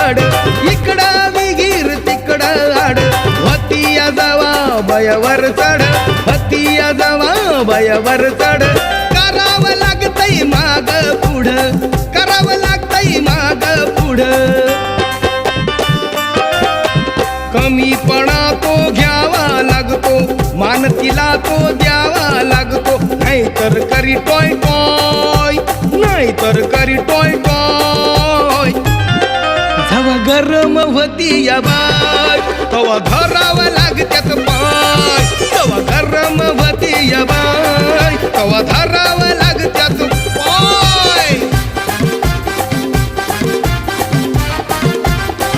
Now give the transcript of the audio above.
आड इकडं विहीर तिकडं आड होती जावा बयावर चढ होती जावा बयावर चढ करावं लागतंय माग पुढं करावं लागतंय माग पुढं कमीपणा तो घ्यावा लागतो मान तिला तो द्यावा लागतो नाहीतर करी टॉय टॉय नाहीतर करी टॉय टॉय जेव्हा गरम होती या बाय तेव्हा धरावं लागत्यात पाय तेव्हा गरम होती या बाय तेव्हा धरावं लागत्यात